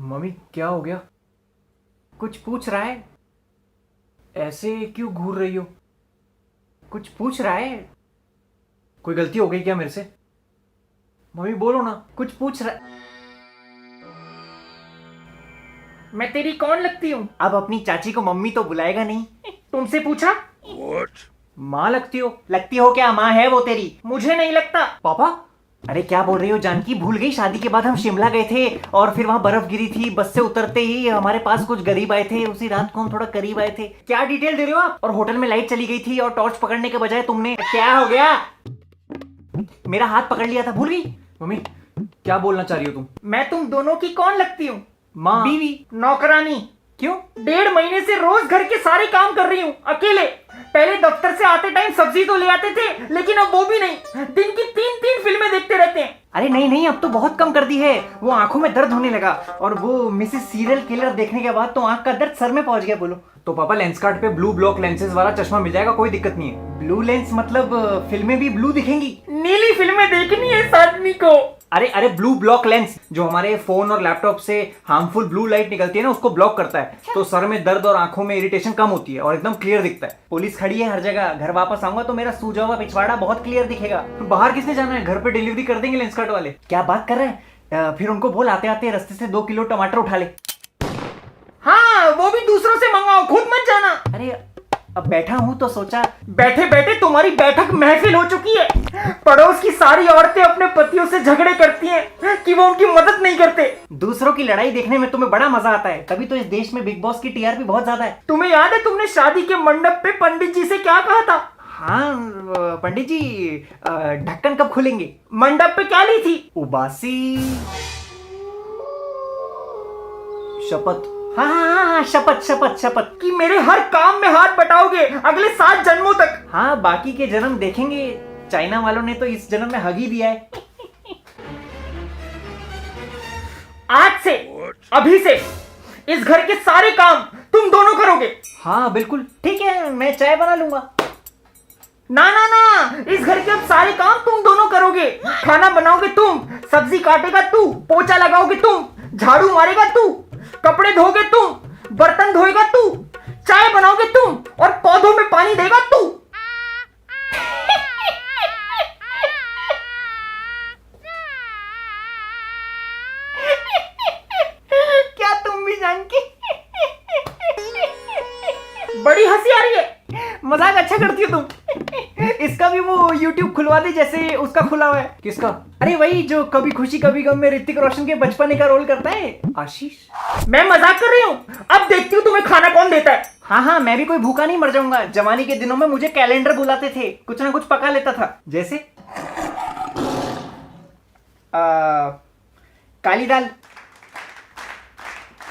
Mummy क्या हो गया? कुछ पूछ रहा है? ऐसे क्यों घूर रही हो? कुछ पूछ रहा है? कोई गलती हो गई क्या मेरे से? मम्मी बोलो ना, कुछ पूछ रहा है। मैं तेरी कौन लगती हूँ? अब अपनी चाची को मम्मी तो बुलाएगा नहीं। तुमसे पूछा? माँ लगती हो। लगती हो क्या? माँ है वो तेरी। मुझे नहीं लगता। पापा? अरे क्या बोल रही हो जानकी? भूल गई शादी के बाद हम शिमला गए थे और फिर वहां बर्फ गिरी थी। बस से उतरते ही हमारे पास कुछ गरीब आए थे। उसी रात को हम थोड़ा करीब आए थे। क्या डिटेल दे रहे हो आप? और होटल में लाइट चली गई थी और टॉर्च पकड़ने के बजाय तुमने क्या हो गया? मेरा हाथ पकड़ लिया था, भूल गई? मम्मी क्या बोलना चाह रही हो तुम? मैं तुम दोनों की कौन लगती हूँ? माँ। बीवी, नौकरानी। क्यों? 1.5 महीने से रोज घर के सारे काम कर रही हूँ अकेले। पहले दफ्तर से आते टाइम सब्जी तो ले आते थे, लेकिन अब वो भी नहीं। दिन की 3 फिल्में देखते रहते हैं। अरे नहीं नहीं, अब तो बहुत कम कर दी है। वो आंखों में दर्द होने लगा और वो मिसेस सीरियल किलर देखने के बाद तो आंख का दर्द सर में पहुंच गया। बोलो तो पापा लेंस कार्ट पे ब्लू ब्लॉक लेंसेज वाला चश्मा मिल जाएगा, कोई दिक्कत नहीं है। ब्लू लेंस मतलब फिल्में भी ब्लू दिखेंगी? नीली फिल्में देखनी है इस आदमी को। अरे अरे ब्लू ब्लॉक लेंस जो हमारे फोन और लैपटॉप से हार्मफुल ब्लू लाइट निकलती है ना, उसको ब्लॉक करता है। तो सर में दर्द और आंखों में इरिटेशन कम होती है और एकदम क्लियर दिखता है। पुलिस खड़ी है हर जगह। घर वापस आऊंगा तो मेरा सूजा हुआ पिछवाड़ा बहुत क्लियर दिखेगा। बाहर किसने जाना है? घर पे डिलीवरी कर देंगे लेंस कार्ट वाले। क्या बात कर रहे हैं? फिर उनको बोल आते आते रास्ते से 2 किलो टमाटर उठा ले। हाँ, वो भी दूसरों से मंगाओ, खुद मत जाना। अरे अब बैठा हूं तो सोचा। बैठे बैठे तुम्हारी बैठक महफिल हो चुकी है। पड़ोस की सारी औरतें अपने पतियों से झगड़े करती हैं कि वो उनकी मदद नहीं करते। दूसरों की लड़ाई देखने में तुम्हें बड़ा मजा आता है, तभी तो इस देश में बिग बॉस की टीआरपी बहुत ज्यादा है। तुम्हें याद है तुमने शादी के मंडप पे पंडित जी से क्या कहा था? हाँ पंडित जी, ढक्कन कब खुलेंगे? मंडप पे क्या ली थी? उबासी शपथ। हाँ हाँ हाँ हाँ, शपथ शपथ शपथ। कि मेरे हर काम में हाथ बटाओगे अगले 7 जन्मों तक। हाँ बाकी के जन्म देखेंगे। चाइना वालों ने तो इस जन्म में हग ही दिया है। आज से, अभी से इस घर के सारे काम तुम दोनों करोगे। हाँ बिल्कुल ठीक है, मैं चाय बना लूंगा। ना ना ना, इस घर के अब सारे काम तुम दोनों करोगे। खाना बनाओगे तुम, सब्जी काटेगा तू, पोछा लगाओगे तुम, झाड़ू मारेगा तू, कपड़े धोगे तुम, बर्तन धोएगा तू, चाय बनाओगे तुम और पौधों में पानी देगा तू। क्या तुम भी जानकी? बड़ी हंसी आ रही है। मजाक अच्छा करती हो तुम। इसका भी वो YouTube खुलवा दे जैसे उसका खुला हुआ है। किसका? अरे वही जो कभी खुशी कभी गम में ऋतिक रोशन के बचपने का रोल करता है, आशीष। मैं मजाक कर रही हूँ। अब देखती हूँ तुम्हें खाना कौन देता है। हाँ हाँ, मैं भी कोई भूखा नहीं मर जाऊंगा। जवानी के दिनों में मुझे कैलेंडर बुलाते थे, कुछ ना कुछ पका लेता था। जैसे काली दाल,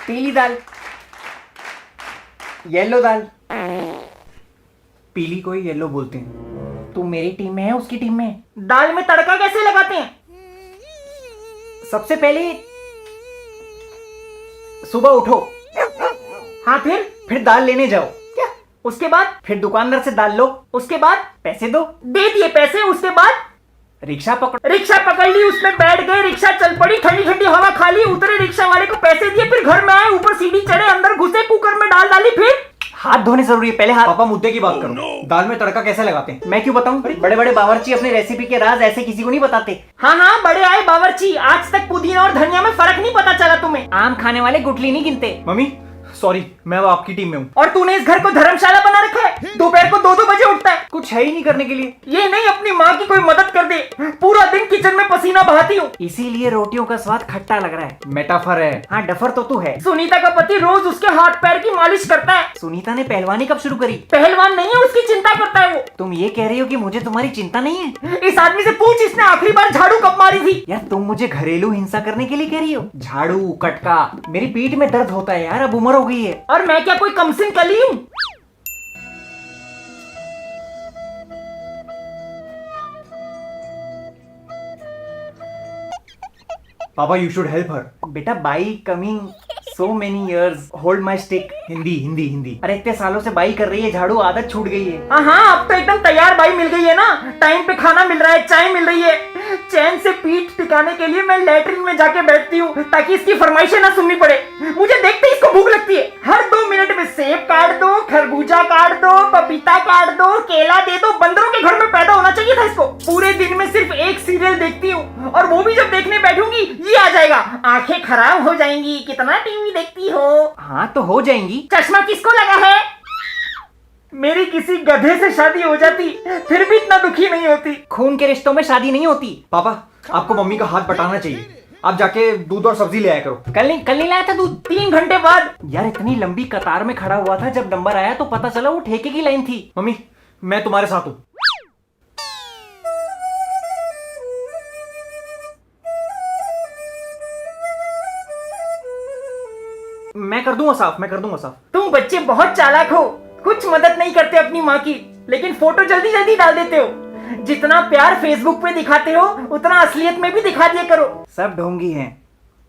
पीली दाल, येलो दाल। पीली को ही येलो बोलते हैं। तू मेरी टीम में है, उसकी टीम में है। दाल में तड़का कैसे लगाते हैं? सबसे पहले सुबह उठो। हाँ फिर दाल लेने जाओ। क्या? उसके बाद? फिर दुकानदार से दाल लो। उसके बाद? पैसे दो। दे दिए पैसे। उसके बाद? रिक्शा पकड़ो। रिक्शा पकड़ ली, उसमें बैठ गए, रिक्शा चल पड़ी, ठंडी ठंडी हवा खा ली, उतरे, रिक्शा वाले को पैसे दिए, फिर घर में आए, ऊपर सीढ़ी चढ़े, अंदर घुसे, कुकर में दाल डाली, फिर हाथ धोने जरूरी है पहले हाथ। पापा मुद्दे की बात करो। दाल में तड़का कैसे लगाते हैं? मैं क्यों बताऊं? बड़े बड़े बावर्ची अपने रेसिपी के राज ऐसे किसी को नहीं बताते। हाँ हाँ, बड़े आए बावर्ची, आज तक पुदीना और धनिया में फर्क नहीं पता चला तुम्हें। आम खाने वाले गुठली नहीं गिनते। मम्मी सॉरी, मैं अब आपकी टीम में हूँ। और तूने इस घर को धर्मशाला बना रखा है। दोपहर को 2-2 बजे उठता है। कुछ है ही नहीं करने के लिए। ये नहीं अपनी माँ की कोई मदद कर दे। पूरा दिन किचन में पसीना बहाती हूँ। इसीलिए रोटियों का स्वाद खट्टा लग रहा है। मेटाफर है। हाँ डफर तो तू है। सुनीता का पति रोज उसके हाथ पैर की मालिश करता है। सुनीता ने पहलवानी कब शुरू करी? पहलवान नहीं है, उसकी चिंता करता है वो। तुम ये कह रही हो कि मुझे तुम्हारी चिंता नहीं है? इस आदमी से पूछ इसने आखिरी बार झाड़ू कब मारी थी। यार तुम मुझे घरेलू हिंसा करने के लिए कह रही हो? झाड़ू कटका, मेरी पीठ में दर्द होता है यार, अब उम्र हो गई है। और मैं क्या कोई कमसिन कली हूँ? पापा यू शुड हेल्प हर। बेटा by coming so many years, hold my stick. Hindi Hindi Hindi. अरे इतने सालों से बाई कर रही है, झाड़ू आदत छूट गई है। हाँ, अब तो एकदम तैयार बाई मिल गई है ना। टाइम पे खाना मिल रहा है, चाय मिल रही है, चैन से पीठ टिकाने के लिए मैं लेटरिन में जाके बैठती हूँ ताकि इसकी फरमाइशें ना सुननी पड़े। मुझे देखते ही इसको भूख लगती है। हर 2 मिनट में सेब काट दो, खरबूजा काट दो, पपीता काट दो, केला दे दो। बंदरों के घर में पैदा होना चाहिए था इसको। पूरे दिन में सिर्फ एक सीरियल देखती हूँ और वो भी जब देखने बैठूंगी ये आ जाएगा, आंखें खराब हो जाएंगी, कितना टीवी देखती हो। हाँ तो हो जाएंगी। चश्मा किसको लगा है? मेरी किसी गधे से शादी हो जाती फिर भी इतना दुखी नहीं होती। खून के रिश्तों में शादी नहीं होती। पापा आपको मम्मी का हाथ बटाना चाहिए। आप जाके दूध और सब्जी ले आया करो। कल नहीं लाया था दूध? 3 घंटे बाद। यार इतनी लंबी कतार में खड़ा हुआ था, जब नंबर आया तो पता चला वो ठेके की लाइन थी। मम्मी मैं तुम्हारे साथ हूँ। मैं कर दूंगा साफ। तुम बच्चे बहुत चालाक हो, कुछ मदद नहीं करते अपनी माँ की, लेकिन फोटो जल्दी जल्दी डाल देते हो। जितना प्यार फेसबुक पे दिखाते हो उतना असलियत में भी दिखा दिया करो। सब ढोंगी हैं।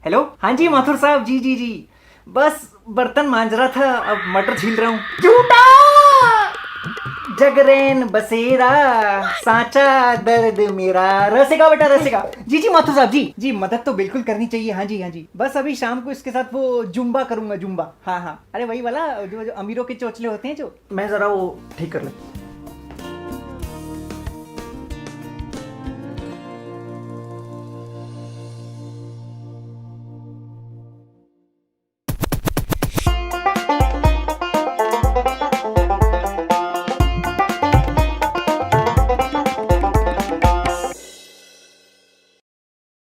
हेलो, हाँ जी माथुर साहब, जी बस बर्तन मांज रहा था, अब मटर छील रहा हूँ। झूठा। जगरेन बसेरा साचा दर्द मेरा। रसेगा बेटा रसेगा। जी माथुर साहब, जी मदद तो बिल्कुल करनी चाहिए। हाँ जी बस अभी शाम को इसके साथ वो जुम्बा करूंगा, जुम्बा। हाँ अरे वही वाला जो अमीरों के चोचले होते हैं जो। मैं जरा वो ठीक कर लेता हूँ।